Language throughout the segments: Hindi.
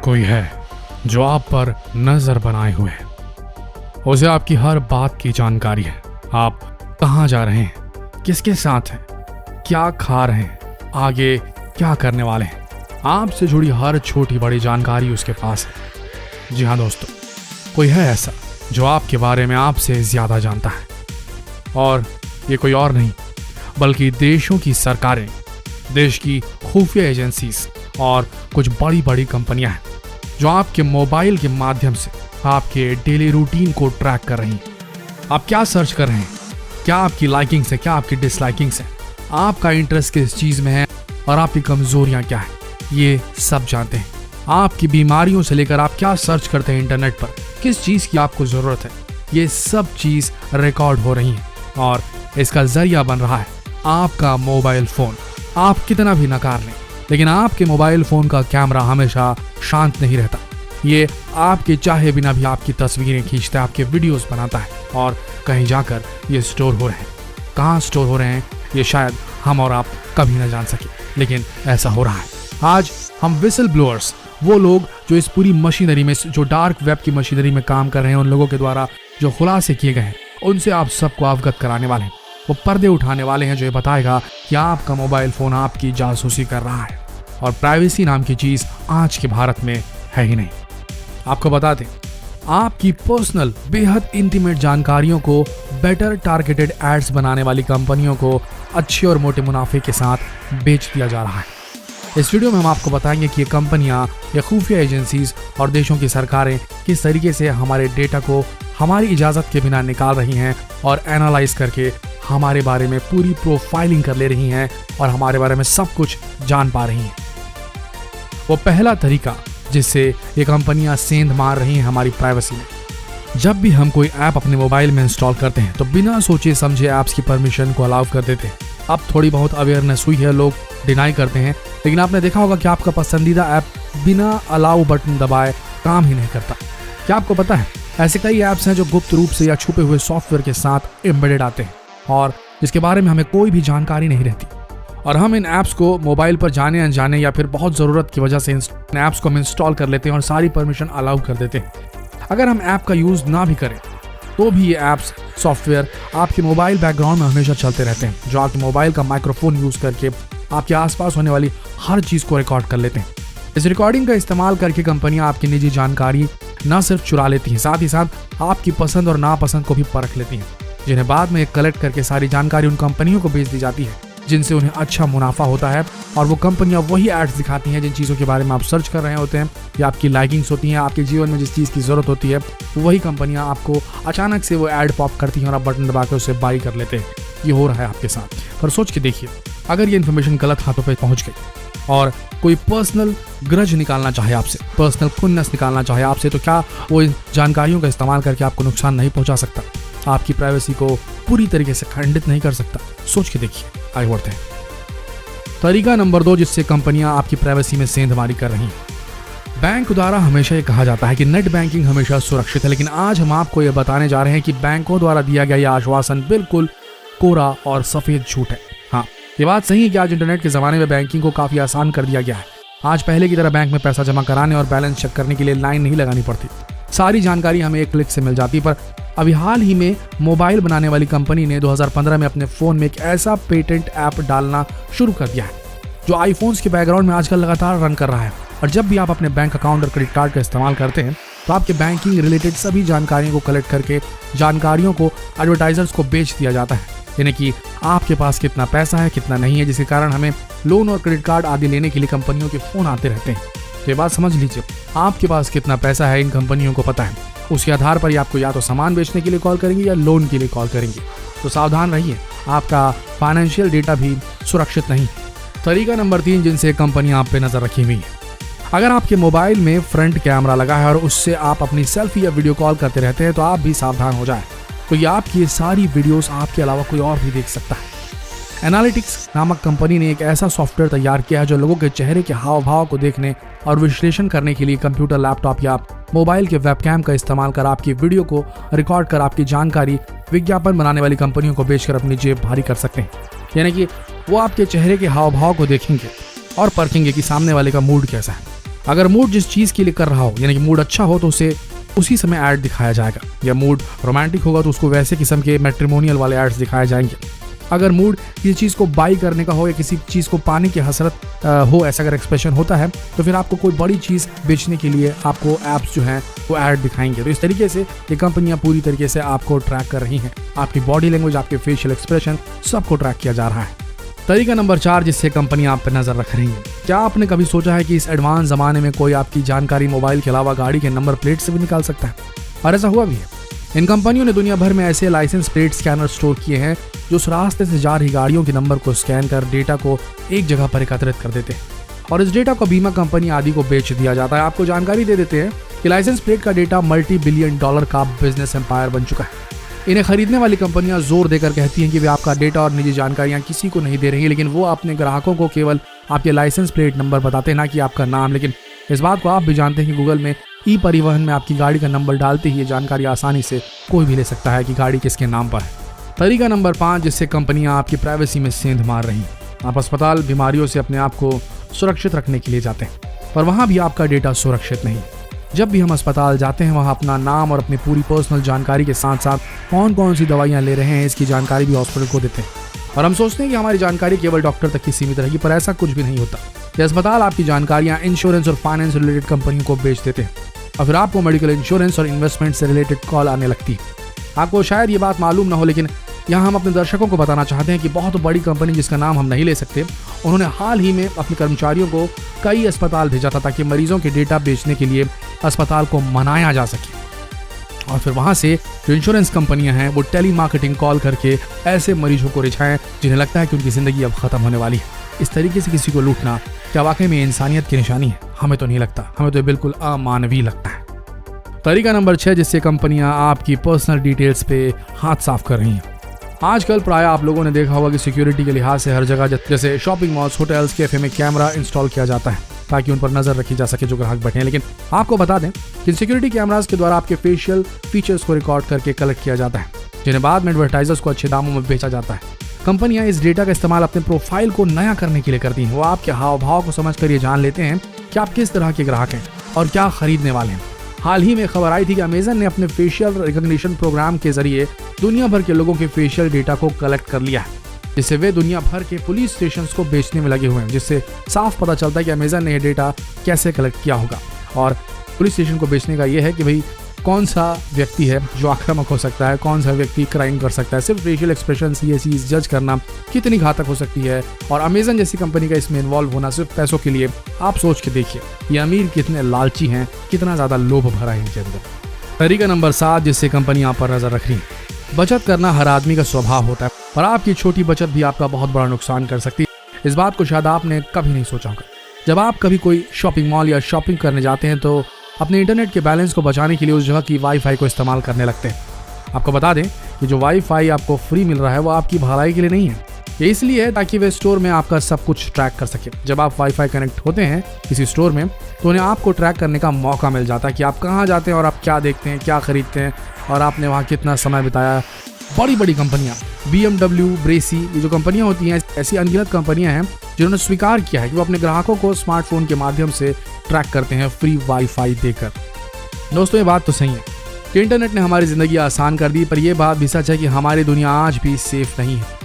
कोई है जो आप पर नजर बनाए हुए है। उसे आपकी हर बात की जानकारी है। आप कहाँ जा रहे हैं, किसके साथ हैं, क्या खा रहे हैं, आगे क्या करने वाले हैं, आपसे जुड़ी हर छोटी बड़ी जानकारी उसके पास है। जी हाँ दोस्तों, कोई है ऐसा जो आपके बारे में आपसे ज्यादा जानता है। और ये कोई और नहीं बल्कि देशों की सरकारें, देश की खुफिया एजेंसीज और कुछ बड़ी बड़ी कंपनियां हैं जो आपके मोबाइल के माध्यम से आपके डेली रूटीन को ट्रैक कर रही हैं। आप क्या सर्च कर रहे हैं, क्या आपकी लाइकिंग्स है, क्या आपकी डिसलाइकिंग्स है, आपका इंटरेस्ट किस चीज में है और आपकी कमजोरियां क्या है, ये सब जानते हैं। आपकी बीमारियों से लेकर आप क्या सर्च करते हैं इंटरनेट पर, किस चीज की आपको जरूरत है, ये सब चीज रिकॉर्ड हो रही है और इसका जरिया बन रहा है आपका मोबाइल फोन। आप कितना भी नकार लें, लेकिन आपके मोबाइल फोन का कैमरा हमेशा शांत नहीं रहता। ये आपके चाहे बिना भी आपकी तस्वीरें खींचता है, आपके वीडियोस बनाता है और कहीं जाकर ये स्टोर हो रहे हैं। कहाँ स्टोर हो रहे हैं ये शायद हम और आप कभी ना जान सके, लेकिन ऐसा हो रहा है। आज हम विसल ब्लोअर्स, वो लोग जो इस पूरी मशीनरी में, जो डार्क वेब की मशीनरी में काम कर रहे हैं, उन लोगों के द्वारा जो खुलासे किए गए हैं, उनसे आप सबको अवगत कराने वाले हैं। वो पर्दे उठाने वाले हैं जो ये बताएगा कि आपका मोबाइल फोन आपकी जासूसी कर रहा है और प्राइवेसी नाम की चीज आज के भारत में है ही नहीं। आपको बता दें, आपकी पर्सनल बेहद इंटीमेट जानकारियों को बेटर टारगेटेड एड्स बनाने वाली कंपनियों को अच्छे और मोटे मुनाफे के साथ बेच दिया जा रहा है। इस वीडियो में हम आपको बताएंगे कि ये कंपनियां या खुफिया एजेंसीज और देशों की सरकारें किस तरीके से हमारे डेटा को हमारी इजाजत के बिना निकाल रही हैं और एनालाइज करके हमारे बारे में पूरी प्रोफाइलिंग कर ले रही हैं और हमारे बारे में सब कुछ जान पा रही हैं। वो पहला तरीका जिससे ये कंपनियां सेंध मार रही हैं हमारी प्राइवेसी में। जब भी हम कोई ऐप अपने मोबाइल में इंस्टॉल करते हैं तो बिना सोचे समझे ऐप्स की परमिशन को अलाउ कर देते हैं। अब थोड़ी बहुत अवेयरनेस हुई है, लोग डिनाई करते हैं, लेकिन आपने देखा होगा कि आपका पसंदीदा ऐप बिना अलाउ बटन दबाए काम ही नहीं करता। क्या आपको पता है, ऐसे कई ऐप्स हैं जो गुप्त रूप से या छुपे हुए सॉफ्टवेयर के साथ एम्बेडेड आते हैं और जिसके बारे में हमें कोई भी जानकारी नहीं रहती, और हम इन ऐप्स को मोबाइल पर जाने अनजाने या फिर बहुत ज़रूरत की वजह से इन ऐप्स को हम इंस्टॉल कर लेते हैं और सारी परमिशन अलाउ कर देते हैं। अगर हम ऐप का यूज़ ना भी करें तो भी ये ऐप्स, सॉफ्टवेयर आपके मोबाइल बैकग्राउंड में हमेशा चलते रहते हैं, जो आपके मोबाइल का माइक्रोफोन यूज़ करके आपके आसपास होने वाली हर चीज़ को रिकॉर्ड कर लेते हैं। इस रिकॉर्डिंग का इस्तेमाल करके कंपनियां आपकी निजी जानकारी न सिर्फ चुरा लेती हैं, साथ ही साथ आपकी पसंद और नापसंद को भी परख लेती हैं, जिन्हें बाद में कलेक्ट करके सारी जानकारी उन कंपनियों को बेच दी जाती है जिनसे उन्हें अच्छा मुनाफा होता है। और वो कंपनियां वही एड्स दिखाती हैं जिन चीज़ों के बारे में आप सर्च कर रहे होते हैं या आपकी लाइकिंग्स होती हैं, आपके जीवन में जिस चीज़ की ज़रूरत होती है, वही कंपनियां आपको अचानक से वो ऐड पॉप करती हैं और आप बटन दबा कर उसे बाई कर लेते हैं। ये हो रहा है आपके साथ। पर सोच के देखिए, अगर ये इन्फॉर्मेशन गलत हाथों पर पहुँच गई और कोई पर्सनल ग्रज निकालना चाहे आपसे, पर्सनल खुन्नस निकालना चाहे आपसे, तो क्या वो इन जानकारियों का इस्तेमाल करके आपको नुकसान नहीं पहुंचा सकता, आपकी प्राइवेसी को पूरी तरीके से खंडित नहीं कर सकता? सोच के देखिए। आगे बढ़ते हैं। तरीका नंबर 2 जिससे कंपनियां आपकी प्राइवेसी में सेंधमारी कर रही हैं। बैंक द्वारा हमेशा ये कहा जाता है कि नेट बैंकिंग हमेशा सुरक्षित है, लेकिन आज हम आपको ये बताने जा रहे हैं कि बैंकों द्वारा दिया गया यह आश्वासन बिल्कुल कोरा और सफेद झूठ है। हाँ, ये बात सही है कि आज इंटरनेट के जमाने में बैंकिंग को काफी आसान कर दिया गया है। आज पहले की तरह बैंक में पैसा जमा कराने और बैलेंस चेक करने के लिए लाइन नहीं लगानी पड़ती, सारी जानकारी हमें एक क्लिक से मिल जाती। पर अभी हाल ही में मोबाइल बनाने वाली कंपनी ने 2015 में अपने फोन में एक ऐसा पेटेंट ऐप डालना शुरू कर दिया है जो आईफोन्स के बैकग्राउंड में आजकल लगातार रन कर रहा है। और जब भी आप अपने बैंक अकाउंट और क्रेडिट कार्ड का इस्तेमाल करते हैं तो आपके बैंकिंग रिलेटेड सभी जानकारियों को कलेक्ट करके जानकारियों को एडवर्टाइजर्स को बेच दिया जाता है, यानी कि आपके पास कितना पैसा है, कितना नहीं है, जिसके कारण हमें लोन और क्रेडिट कार्ड आदि लेने के लिए कंपनियों के फोन आते रहते हैं। तो ये बात समझ लीजिए, आपके पास कितना पैसा है इन कंपनियों को पता है। उसके आधार पर ही आपको या तो सामान बेचने के लिए कॉल करेंगे या लोन के लिए कॉल करेंगे। तो सावधान रहिए, आपका फाइनेंशियल डेटा भी सुरक्षित नहीं। तरीका नंबर 3 जिनसे कंपनियां आप पे नजर रखी हुई है। अगर आपके मोबाइल में फ्रंट कैमरा लगा है और उससे आप अपनी सेल्फी या वीडियो कॉल करते रहते हैं तो आप भी सावधान हो जाएं, तो ये आपकी ये सारी वीडियोस आपके अलावा कोई और भी देख सकता है। एनालिटिक्स नामक कंपनी ने एक ऐसा सॉफ्टवेयर तैयार किया है जो लोगों के चेहरे के हाव भाव को देखने और विश्लेषण करने के लिए कंप्यूटर, लैपटॉप या मोबाइल के वेबकैम का इस्तेमाल कर आपकी वीडियो को रिकॉर्ड कर आपकी जानकारी विज्ञापन बनाने वाली कंपनियों को बेचकर अपनी जेब भारी कर सकते हैं। यानी कि वो आपके चेहरे के हाव भाव को देखेंगे और परखेंगे कि सामने वाले का मूड कैसा है। अगर मूड जिस चीज़ के लिए कर रहा हो, यानी कि मूड अच्छा हो तो उसे उसी समय ऐड दिखाया जाएगा, या मूड रोमांटिक होगा तो उसको वैसे किस्म के मैट्रिमोनियल वाले एड्स दिखाए जाएंगे। अगर मूड किसी चीज़ को बाई करने का हो या किसी चीज़ को पाने की हसरत हो, ऐसा अगर एक्सप्रेशन होता है तो फिर आपको कोई बड़ी चीज़ बेचने के लिए आपको ऐप्स जो हैं वो ऐड दिखाएंगे। तो इस तरीके से ये कंपनियां पूरी तरीके से आपको ट्रैक कर रही हैं। आपकी बॉडी लैंग्वेज, आपके फेशियल एक्सप्रेशन, सबको ट्रैक किया जा रहा है। तरीका नंबर 4 जिससे कंपनी आप पर नजर रख रही है। क्या आपने कभी सोचा है कि इस एडवांस जमाने में कोई आपकी जानकारी मोबाइल के अलावा गाड़ी के नंबर प्लेट से भी निकाल सकता है? और ऐसा हुआ भी है। इन कंपनियों ने दुनिया भर में ऐसे लाइसेंस प्लेट स्कैनर स्टोर किए हैं जो उस रास्ते से जा रही गाड़ियों के नंबर को स्कैन कर डेटा को एक जगह पर एकत्रित कर देते हैं और इस डेटा को बीमा कंपनी आदि को बेच दिया जाता है। आपको जानकारी दे देते हैं कि लाइसेंस प्लेट का डेटा $multi-billion का बिजनेस एम्पायर बन चुका है। इन्हें खरीदने वाली कंपनियां जोर देकर कहती हैं कि वे आपका डेटा और निजी जानकारियां किसी को नहीं दे रही, लेकिन वो अपने ग्राहकों को केवल आपके लाइसेंस प्लेट नंबर बताते हैं, ना कि आपका नाम। लेकिन इस बात को आप भी जानते हैं कि गूगल में ई परिवहन में आपकी गाड़ी का नंबर डालते ही ये जानकारी आसानी से कोई भी ले सकता है कि गाड़ी किसके नाम पर है। तरीका नंबर 5 जिससे कंपनियां आपकी प्राइवेसी में सेंध मार रही हैं। आप अस्पताल बीमारियों से अपने आप को सुरक्षित रखने के लिए जाते हैं, पर वहां भी आपका डेटा सुरक्षित नहीं। जब भी हम अस्पताल जाते हैं वहां अपना नाम और अपनी पूरी पर्सनल जानकारी के साथ साथ कौन कौन सी दवाइयां ले रहे हैं इसकी जानकारी भी हॉस्पिटल को देते हैं और हम सोचते हैं कि हमारी जानकारी केवल डॉक्टर तक ही सीमित रहेगी, पर ऐसा कुछ भी नहीं होता। ये अस्पताल आपकी जानकारियां इंश्योरेंस और फाइनेंस रिलेटेड कंपनियों को बेच देते हैं और फिर आपको मेडिकल इंश्योरेंस और इन्वेस्टमेंट से रिलेटेड कॉल आने लगती है। आपको शायद ये बात मालूम ना हो, लेकिन यहाँ हम अपने दर्शकों को बताना चाहते हैं कि बहुत बड़ी कंपनी जिसका नाम हम नहीं ले सकते, उन्होंने हाल ही में अपने कर्मचारियों को कई अस्पताल भेजा था ताकि मरीजों के डेटा बेचने के लिए अस्पताल को मनाया जा सके और फिर वहां से जो इंश्योरेंस कंपनियां हैं वो टेली मार्केटिंग कॉल करके ऐसे मरीजों को रिझाएं जिन्हें लगता है कि उनकी जिंदगी अब खत्म होने वाली है। इस तरीके से किसी को लूटना क्या वाकई में इंसानियत की निशानी है? हमें तो नहीं लगता, हमें तो बिल्कुल अमानवीय लगता है। तरीका नंबर 6 जिससे कंपनियां आपकी पर्सनल डिटेल्स पे हाथ साफ कर रही हैं। आजकल प्राय आप लोगों ने देखा होगा कि सिक्योरिटी के लिहाज से हर जगह जैसे शॉपिंग मॉल्स, होटल्स, कैफे में कैमरा इंस्टॉल किया जाता है ताकि उन पर नजर रखी जा सके जो ग्राहक बैठे हैं। लेकिन आपको बता दें कि सिक्योरिटी कैमरास के द्वारा आपके फेशियल फीचर्स को रिकॉर्ड करके कलेक्ट किया जाता है, जिन्हें बाद में एडवर्टाइजर्स को अच्छे दामों में बेचा जाता है। कंपनियां इस डेटा का इस्तेमाल अपने प्रोफाइल को नया करने के लिए करती हैं। वो आपके हाव भाव को समझकर ये जान लेते हैं कि आप किस तरह के ग्राहक हैं और क्या खरीदने वाले हैं। हाल ही में खबर आई थी कि अमेजन ने अपने फेशियल रिकॉग्निशन प्रोग्राम के जरिए दुनिया भर के लोगों के फेशियल डेटा को कलेक्ट कर लिया है, जिससे वे दुनिया भर के पुलिस स्टेशंस को बेचने में लगे हुए हैं। जिससे साफ पता चलता है कि अमेजन ने यह डेटा कैसे कलेक्ट किया होगा और पुलिस स्टेशन को बेचने का यह है कि भाई कौन सा व्यक्ति है जो आक्रामक हो सकता है, कौन सा व्यक्ति क्राइम कर सकता है। सिर्फ फेशियल एक्सप्रेशन ये चीज जज करना कितनी घातक हो सकती है और अमेजन जैसी कंपनी का इसमें इन्वॉल्व होना सिर्फ पैसों के लिए। आप सोच के देखिए ये अमीर कितने लालची हैं, कितना ज्यादा लोभ भरा है इनके अंदर। तरीका नंबर 7 जिससे कंपनी आप पर नजर रख रही है। बचत करना हर आदमी का स्वभाव होता है, पर आपकी छोटी बचत भी आपका बहुत बड़ा नुकसान कर सकती है। इस बात को शायद आपने कभी नहीं सोचा होगा। जब आप कभी कोई शॉपिंग मॉल या शॉपिंग करने जाते हैं तो अपने इंटरनेट के बैलेंस को बचाने के लिए उस जगह की वाईफाई को इस्तेमाल करने लगते हैं। आपको बता दें कि जो वाईफाई आपको फ्री मिल रहा है वो आपकी भलाई के लिए नहीं है, ये इसलिए है ताकि वे स्टोर में आपका सब कुछ ट्रैक कर सके। जब आप वाईफाई कनेक्ट होते हैं किसी स्टोर में तो उन्हें आपको ट्रैक करने का मौका मिल जाता है कि आप कहाँ जाते हैं और आप क्या देखते हैं, क्या खरीदते हैं और आपने वहाँ कितना समय बिताया। बड़ी बड़ी कंपनियां BMW, ब्रेसी, ये जो कंपनियां होती हैं ऐसी अनगिनत कंपनियां हैं जिन्होंने स्वीकार किया है कि वो अपने ग्राहकों को स्मार्टफोन के माध्यम से ट्रैक करते हैं फ्री वाईफाई देकर। दोस्तों ये बात तो सही है कि इंटरनेट ने हमारी जिंदगी आसान कर दी, पर यह बात भी सच है कि हमारी दुनिया आज भी सेफ नहीं है।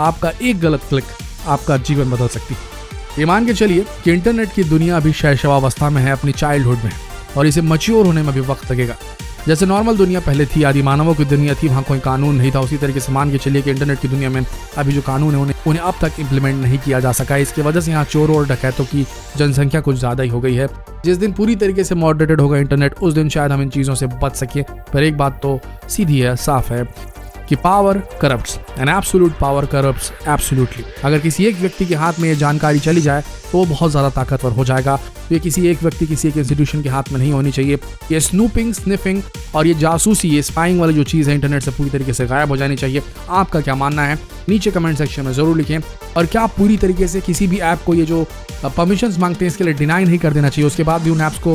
आपका एक गलत क्लिक आपका जीवन बदल सकती है। ये मान के चलिए कि इंटरनेट की दुनिया अभी शैशवावस्था में है, अपनी चाइल्डहुड में, और इसे मैच्योर होने में भी वक्त लगेगा। जैसे नॉर्मल दुनिया पहले थी, आदि मानवों की दुनिया थी, वहाँ कोई कानून नहीं था, उसी तरीके से मान के चलिए कि इंटरनेट की दुनिया में अभी जो कानून है उन्हें अब तक इम्प्लीमेंट नहीं किया जा सका। इसकी वजह से यहाँ चोरों और डकैतों की जनसंख्या कुछ ज़्यादा ही हो गई है। जिस दिन पूरी तरीके से मॉडरेटेड होगा इंटरनेट उस दिन शायद हम इन चीज़ों से बच सके। पर एक बात तो सीधी है, साफ है कि power corrupts and absolute power corrupts absolutely. अगर किसी एक व्यक्ति के हाथ में ये जानकारी चली जाए तो वो बहुत ज़्यादा ताकतवर हो जाएगा। तो ये किसी एक व्यक्ति, किसी एक इंस्टीट्यूशन के हाथ में नहीं होनी चाहिए। ये स्नूपिंग, स्निफिंग और ये जासूसी, ये स्पाइंग वाली जो चीज़ है इंटरनेट से पूरी तरीके से गायब हो जानी चाहिए। आपका क्या मानना है नीचे कमेंट सेक्शन में ज़रूर लिखें। और क्या पूरी तरीके से किसी भी ऐप को ये जो परमिशंस मांगते हैं इसके लिए डिनाई नहीं कर देना चाहिए, उसके बाद भी उन ऐप्स को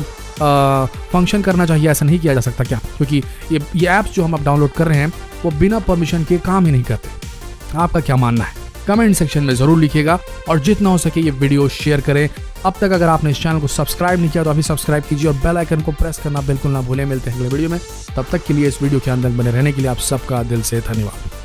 फंक्शन करना चाहिए? ऐसा नहीं किया जा सकता क्या? क्योंकि ये ऐप्स जो हम अब डाउनलोड कर रहे हैं वो बिना परमिशन के काम ही नहीं करते। आपका क्या मानना है कमेंट सेक्शन में जरूर लिखिएगा और जितना हो सके ये वीडियो शेयर करें। अब तक अगर आपने इस चैनल को सब्सक्राइब नहीं किया तो अभी सब्सक्राइब कीजिए और बेल आइकन को प्रेस करना बिल्कुल ना भूलें। मिलते हैं अगले वीडियो में, तब तक के लिए इस वीडियो के अंदर बने रहने के लिए आप सबका दिल से धन्यवाद।